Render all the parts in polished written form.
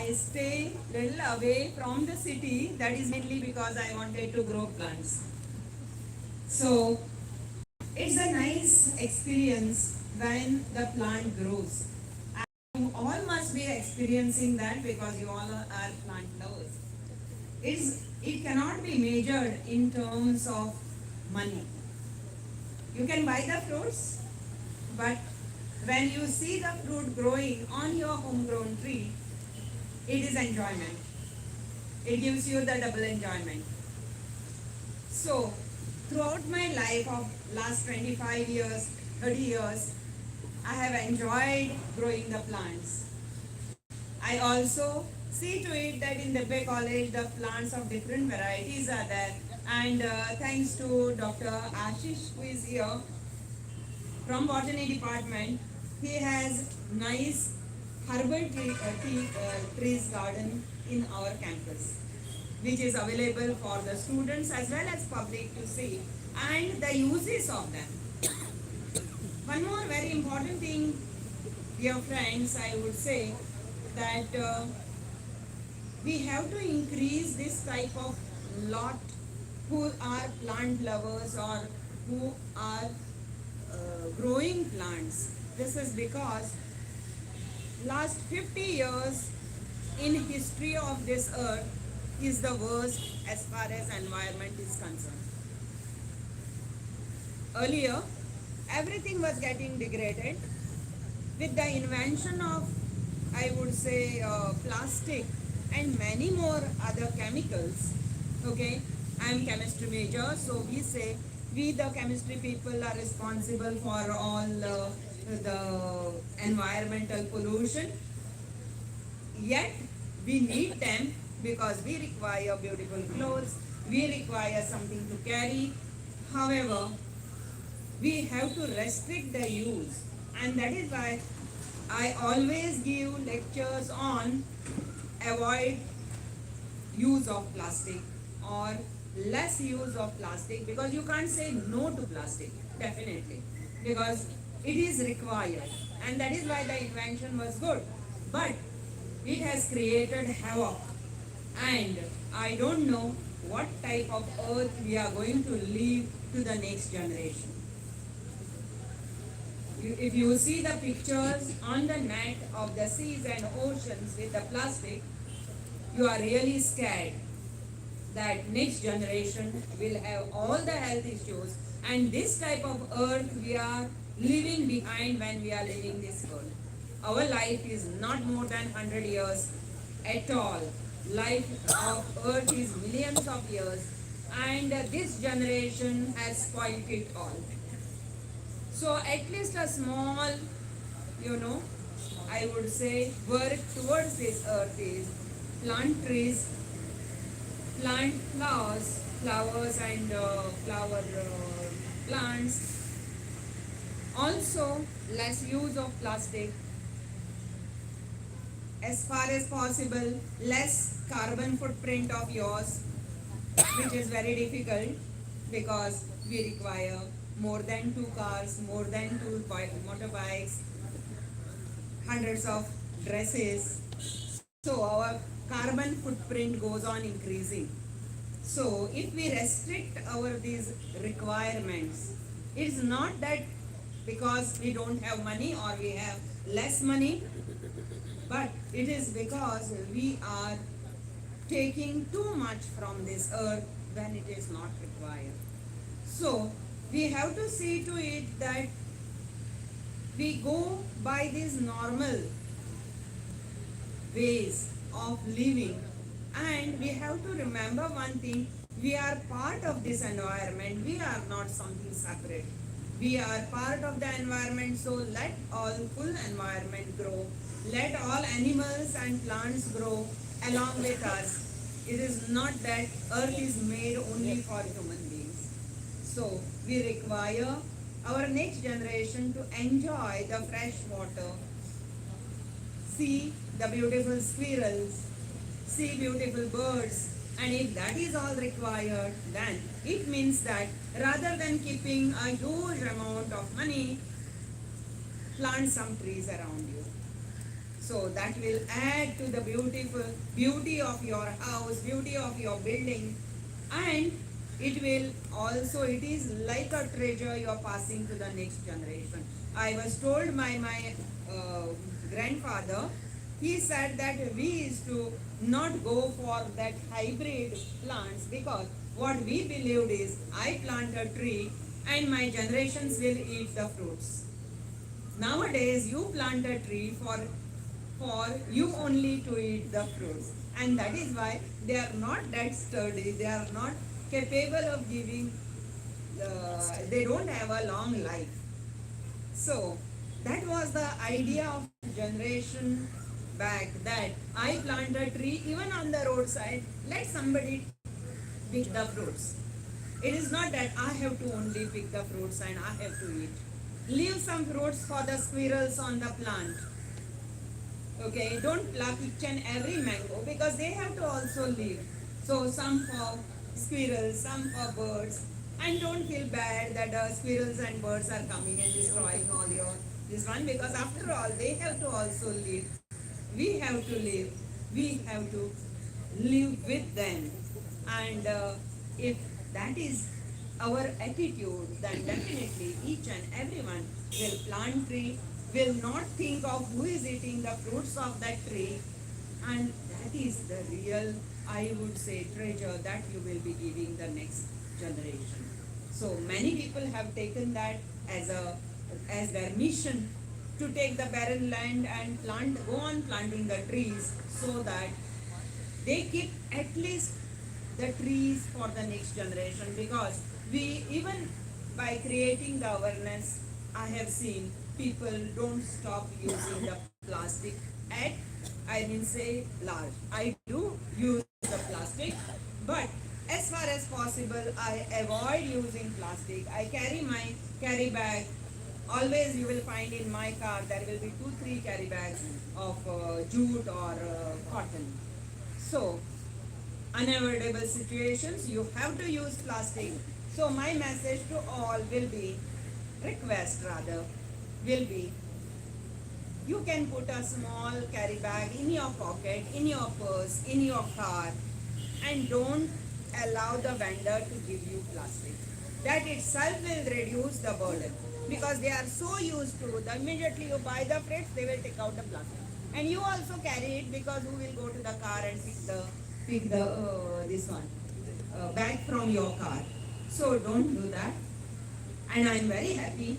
I stay little away from the city. That is mainly because I wanted to grow plants. So it's a nice experience when the plant grows. And you all must be experiencing that because you all are plant lovers. It cannot be measured in terms of money. You can buy the fruits, but when you see the fruit growing on your homegrown tree, it is enjoyment. It gives you the double enjoyment. So, throughout my life of last 25 years, 30 years, I have enjoyed growing the plants. I also see to it that in the Bay College, the plants of different varieties are there. And thanks to Dr. Ashish, who is here from Botany Department, he has nice herbal trees garden in our campus, which is available for the students as well as public to see, and the uses of them. One more very important thing, dear friends, I would say that we have to increase this type of lot who are plant lovers or who are growing plants. This is because last 50 years in history of this earth is the worst as far as environment is concerned. Earlier, everything was getting degraded. With the invention of, I would say, plastic and many more other chemicals, okay, I am chemistry major, so we the chemistry people are responsible for all the environmental pollution. Yet, we need them because we require beautiful clothes, we require something to carry. However, we have to restrict the use, and that is why I always give lectures on avoid use of plastic or less use of plastic, because you can't say no to plastic, definitely, because it is required, and that is why the invention was good, but it has created havoc, and I don't know what type of earth we are going to leave to the next generation. If you see the pictures on the net of the seas and oceans with the plastic, you are really scared that next generation will have all the health issues, and this type of earth we are leaving behind when we are leaving this world. Our life is not more than 100 years at all. Life of earth is millions of years, and this generation has spoiled it all. So at least a small, I would say work towards this earth is plant trees, plant flowers and flower plants. Also, less use of plastic. As far as possible, less carbon footprint of yours, which is very difficult because we require more than 2 cars, more than 2 motorbikes, hundreds of dresses. So our carbon footprint goes on increasing. So if we restrict these requirements, it's not that because we don't have money or we have less money, but it is because we are taking too much from this earth when it is not required. So we have to see to it that we go by these normal ways of living, and we have to remember one thing: we are part of this environment, we are not something separate. We are part of the environment, so let all full environment grow. Let all animals and plants grow along with us. It is not that earth is made only for human beings. So we require our next generation to enjoy the fresh water, see the beautiful squirrels, see beautiful birds, and if that is all required, then it means that rather than keeping a huge amount of money, plant some trees around you. So that will add to the beautiful beauty of your house, beauty of your building, and it will also, it is like a treasure you are passing to the next generation. I was told by my grandfather, he said that we used to not go for that hybrid plants because what we believed is I plant a tree and my generations will eat the fruits. Nowadays, you plant a tree for you only to eat the fruits, and that is why they are not that sturdy. They are not capable of giving. They don't have a long life. So that was the idea of generation back, that I plant a tree even on the roadside. Let somebody pick the fruits. It is not that I have to only pick the fruits and I have to eat. Leave some fruits for the squirrels on the plant. Okay, don't pluck each and every mango because they have to also live. So some for squirrels, some for birds, and don't feel bad that squirrels and birds are coming and destroying all your this one, because after all they have to also live. We have to live. We have to live with them, and if that is our attitude, then definitely each and everyone will plant tree, will not think of who is eating the fruits of that tree, and that is the real, I would say, treasure that you will be giving the next generation. So many people have taken that as their mission, to take the barren land and go on planting the trees, so that they keep at least the trees for the next generation. Because we, even by creating the awareness, I have seen people don't stop using the plastic at, I mean say, large. I do use the plastic, but as far as possible I avoid using plastic. I carry my carry bag. Always you will find in my car there will be 2-3 carry bags of jute or cotton. So unavoidable situations, you have to use plastic. So my message to all will be, request rather, will be, you can put a small carry bag in your pocket, in your purse, in your car, and don't allow the vendor to give you plastic. That itself will reduce the burden, because they are so used to the immediately you buy the fruits, they will take out the plastic. And you also carry it, because who will go to the car and pick the this one bag from your car. So don't do that. And I am very happy.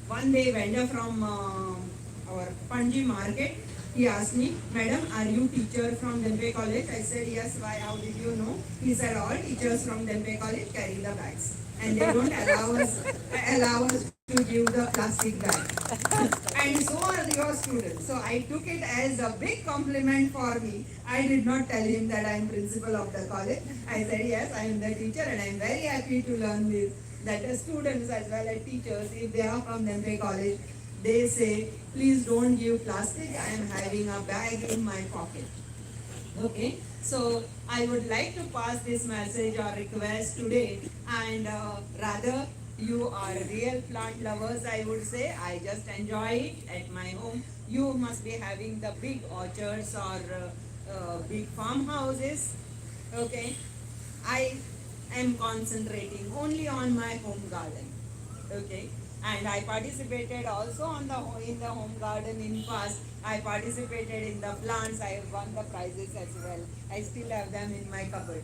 One day vendor from our Panji market, he asked me, Madam, are you teacher from Dempe College? I said, yes. Why? How did you know? He said, all teachers from Dempe College carry the bags, and they don't allow us to give the plastic bag. And so are your students. So I took it as a big compliment for me. I did not tell him that I am principal of the college. I said, yes, I am the teacher, and I am very happy to learn this. That the students as well as teachers, if they are from Dempe College, they say, please don't give plastic, I am having a bag in my pocket. Okay, so I would like to pass this message or request today, and rather you are real plant lovers, I would say. I just enjoy it at my home. You must be having the big orchards or big farmhouses. Okay, I am concentrating only on my home garden. Okay, and I participated also in the home garden in past. I participated in the plants. I have won the prizes as well. I still have them in my cupboard.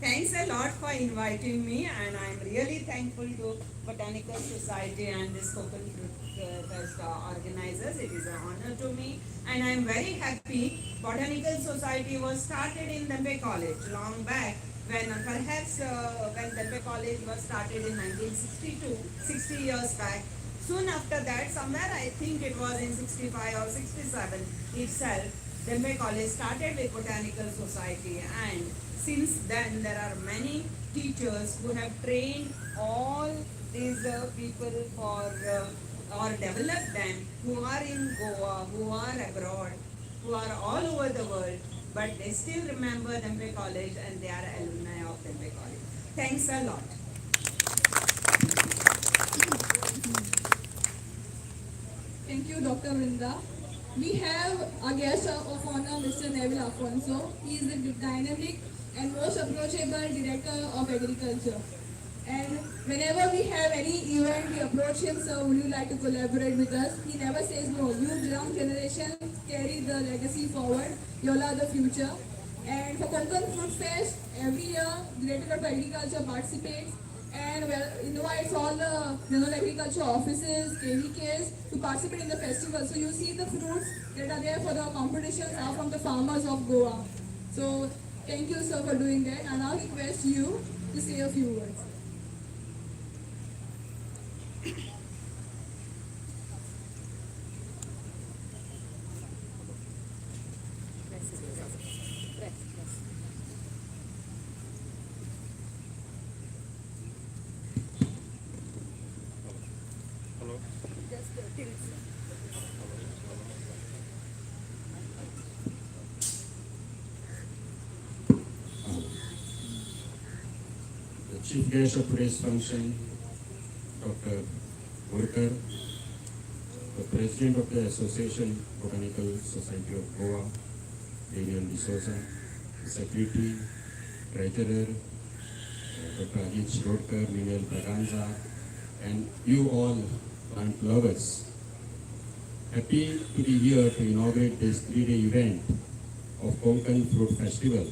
Thanks a lot for inviting me, and I'm really thankful to Botanical Society and this Konkan Fest organizers. It is an honor to me, and I'm very happy. Botanical Society was started in Dempe College long back, when perhaps when Dempe College was started in 1962, 60 years back. Soon after that, somewhere I think it was in 65 or 67 itself, Dempe College started with Botanical Society, and since then there are many teachers who have trained all these people for or developed them, who are in Goa, who are abroad, who are all over the world, but they still remember Dempe College and they are alumni of Dempe College. Thanks a lot. Thank you, Dr. Vrinda. We have a guest of honor, Mr. Neville Afonso. He is the dynamic and most approachable director of agriculture. And whenever we have any event, we approach him, sir, would you like to collaborate with us? He never says no. You young generation carry the legacy forward. You all are the future. And for Konkan Fruit Fest, every year, Director of Agriculture participates and invites all the regional agriculture offices, KVKs to participate in the festival. So you see the fruits that are there for the competitions are from the farmers of Goa. So thank you, sir, for doing that. And I'll request you to say a few words. The chief guest of today's function, Dr. Konkan, the president of the Association Botanical Society of Goa, Daniel D'Souza, the secretary, treasurer, Dr. Ajit Shrodkar, Miguel Braganza, and you all plant lovers. Happy to be here to inaugurate this 3-day event of Konkan Fruit Festival.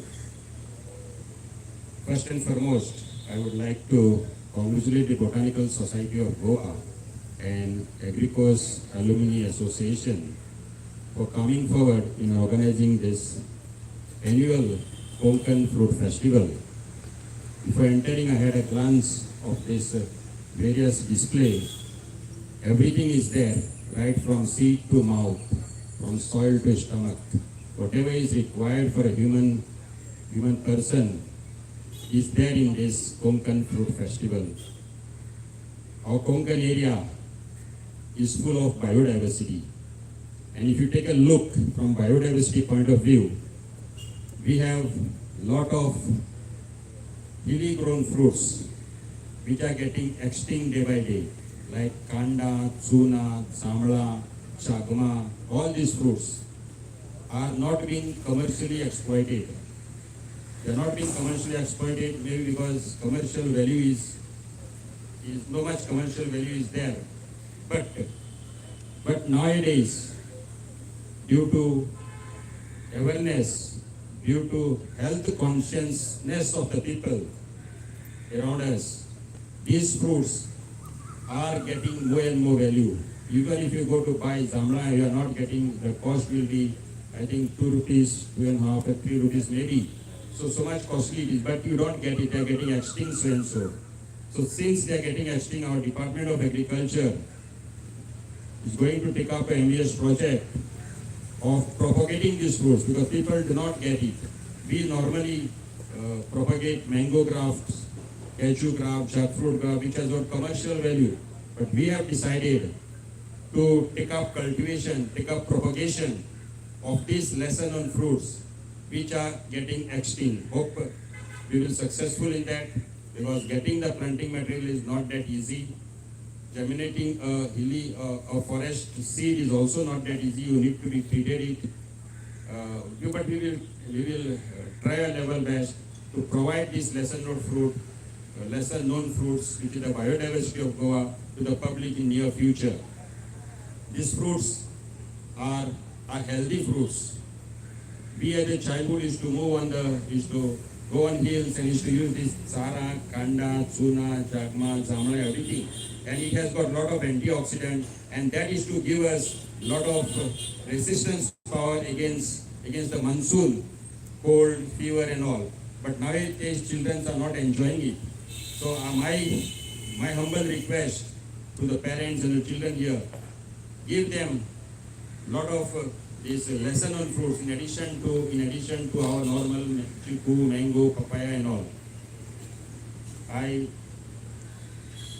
First and foremost, I would like to congratulate the Botanical Society of Goa and Agricos Alumni Association for coming forward in organizing this annual Konkan Fruit Festival. Before entering, I had a glance of this various display. Everything is there, right from seed to mouth, from soil to stomach. Whatever is required for a human person is there in this Konkan Fruit Festival. Our Konkan area is full of biodiversity. And if you take a look from biodiversity point of view, we have a lot of hilly grown fruits which are getting extinct day by day, like kanda, tsuna, samla, chagma. All these fruits are not being commercially exploited. They are not being commercially exploited maybe because commercial value is no much commercial value is there. But nowadays, due to awareness, due to health consciousness of the people around us, these fruits are getting more and more value. Even if you go to buy zamla, you are not getting, the cost will be, I think, 2 rupees, 2.5 or 3 rupees maybe. So much costly it is, but you don't get it, they are getting extinct so and so. So since they are getting extinct, our Department of Agriculture is going to take up an ambitious project of propagating these fruits because people do not get it. We normally propagate mango grafts, cashew graft, jackfruit graft, which has got commercial value. But we have decided to take up cultivation, take up propagation of these lesser known fruits which are getting extinct. Hope we will successful in that because getting the planting material is not that easy. Germinating a forest seed is also not that easy. You need to be treated it. But we will try our level best to provide these lesser known fruits, which is the biodiversity of Goa, to the public in near future. These fruits are healthy fruits. We as a childhood used to go on hills and used to use this sara, kanda, tsuna, chakma, zamla, everything. And it has got a lot of antioxidant, and that is to give us a lot of resistance power against the monsoon, cold, fever and all. But nowadays children are not enjoying it. So my humble request to the parents and the children here, give them a lot of these lesser known fruits in addition to our normal chiku, mango, papaya and all.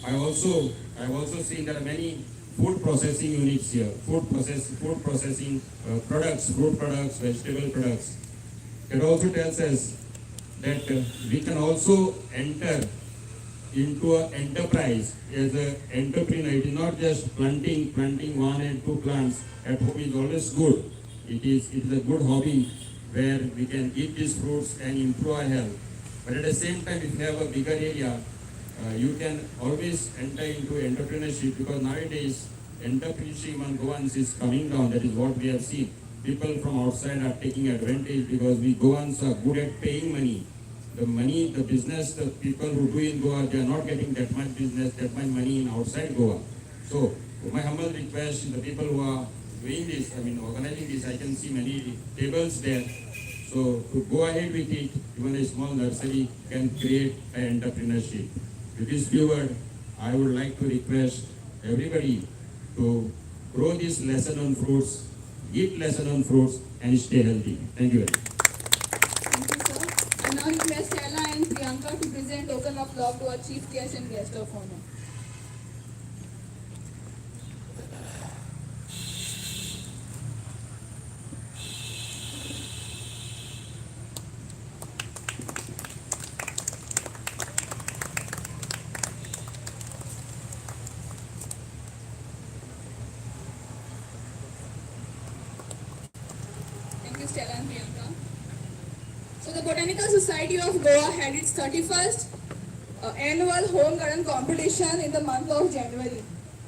I've also seen there are many food processing units here, food processing products, fruit products, vegetable products. It also tells us that we can also enter into an enterprise as an entrepreneur. It is not just planting one and two plants at home is always good. It is a good hobby where we can eat these fruits and improve our health. But at the same time, if you have a bigger area, you can always enter into entrepreneurship, because nowadays entrepreneurship among Goans is coming down. That is what we have seen. People from outside are taking advantage because we Goans are good at paying money. The money, the business, the people who do in Goa, they are not getting that much business, that much money in outside Goa. So my humble request is the people who are doing this, organizing this, I can see many tables there. So to go ahead with it, even a small nursery can create an entrepreneurship. With this few word, I would like to request everybody to grow this lesson on fruits, eat lesson on fruits, and stay healthy. Thank you very much. Thank you, sir. I now request Stella and Priyanka to present token of love to our chief guest and guest of honor. Thank you, Stella and Priyanka. So the Botanical Society of Goa had its 31st annual home garden competition in the month of January.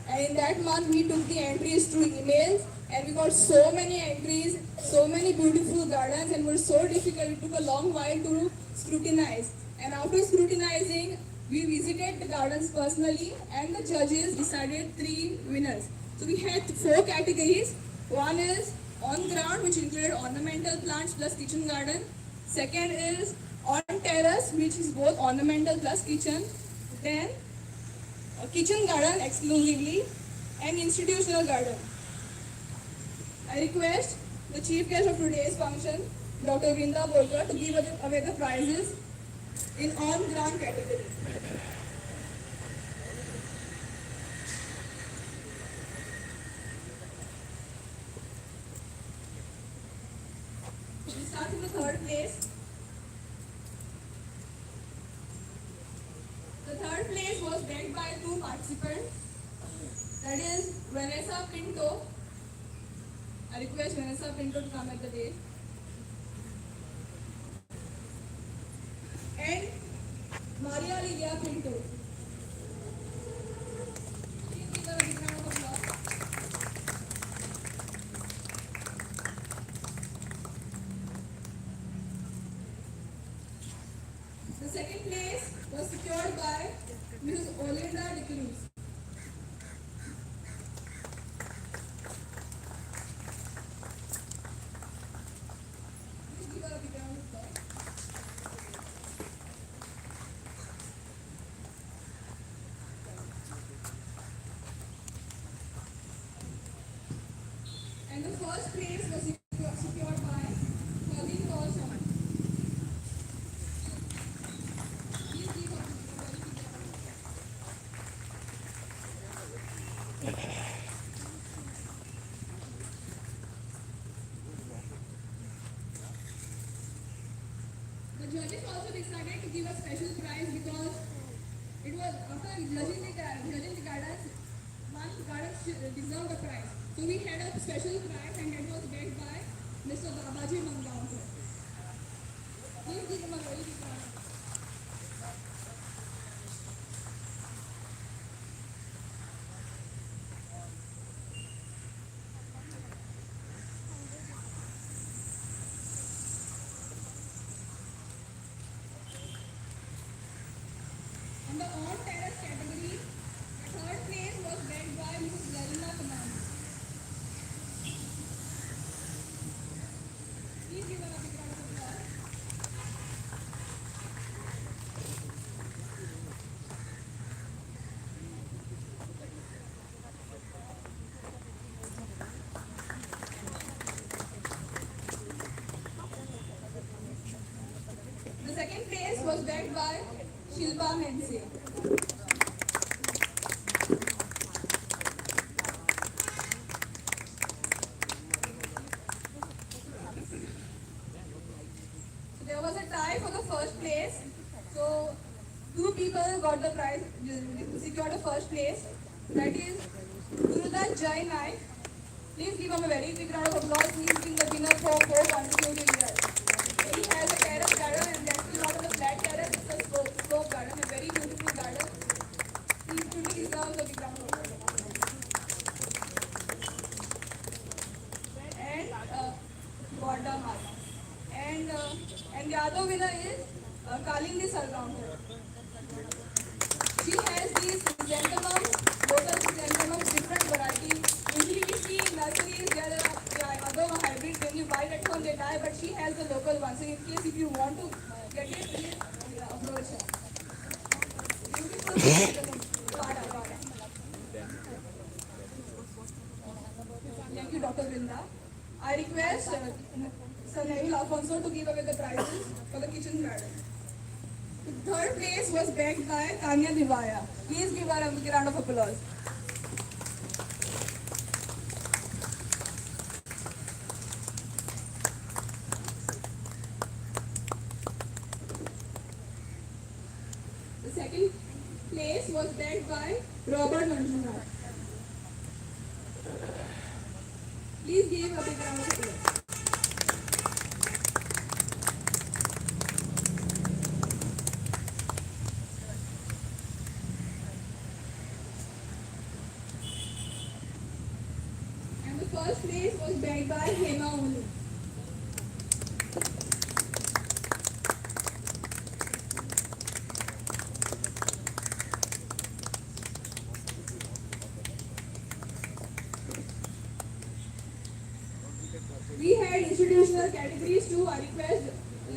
And in that month we took the entries through emails, and we got so many entries, so many beautiful gardens, and were so difficult. It took a long while to scrutinize. And after scrutinizing, we visited the gardens personally, and the judges decided 3 winners. So we had 4 categories. One is on ground, which included ornamental plants plus kitchen garden. Second is on terrace, which is both ornamental plus kitchen. Then a kitchen garden exclusively, and institutional garden. I request the chief guest of today's function, Dr. Vrinda Bolkar, to give away the prizes in on ground category. We start with the third place. The third place was bagged by 2 participants. That is Vanessa Pinto. I request Vanessa Pinto to come at the dais. And Maria Lilia Pinto. Please give her a big round of applause. The second place was secured by Mrs. Olinda de Cruz. Please give her a big round of applause. And the first place was secured by Colleen Dawson. Please give her a very big round of applause. The judges also decided to give a special prize because it was after judging the gardens, one garden deserved a prize. So we had a special prize, and it was backed by Mr. Babaji Mangaonkar. Please give him a very big round of applause. In the on terrace category, the third place was bagged by Mrs. Zarina Kaman. Please give her a big round of applause. The second place was bagged by Shilpa Mense. So there was a tie for the first place. So Two people got the prize, secured the first place. That is Gurudat Jai Naik. Please give him a very big round of applause. He has been the winner for 4 consecutive years. He has a terrace garden, and that is not a flat terrace, it's a slope garden, a very beautiful garden. He truly deserves a big round of applause. And Gorda Mata. And the other winner is Kalindi Salgaonkar. She has these chrysanthemums, local chrysanthemums, different varieties. Usually we see in nurseries there are other hybrids. When you buy it at home they die, but she has the local ones. So in case if you want to get it, please approach her. Beautiful chrysanthemum. Vada. Thank you, Dr. Brinda. I request Sir Neville Alfonso to give away the prizes for the kitchen garden. The third place was bagged by Tanya Divaya. Please give her a big round of applause. The second place was bagged by Robert Manjunath. Please give a big round of applause. And the first place was bagged by Hema Olu. We had institutional categories too. I request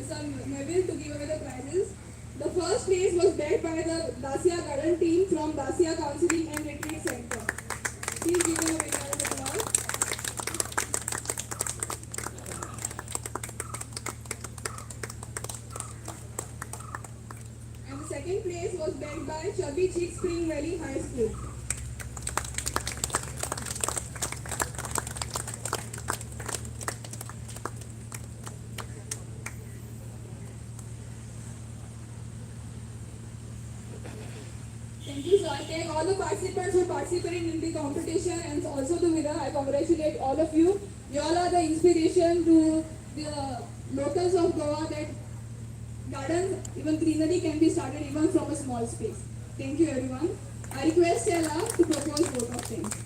Sir Neville to give away the prizes. The first place was bagged by the Dacia Garden team from Dacia Counseling and Retreat Center. Please give them a big round of applause. And the second place was bagged by Chubby Cheek Spring Valley High School. Thank you, sir. I thank all the participants who participated in the competition and also the winner. I congratulate all of you. You all are the inspiration to the locals of Goa that garden, even greenery can be started even from a small space. Thank you, everyone. I request Stella to propose vote of thanks.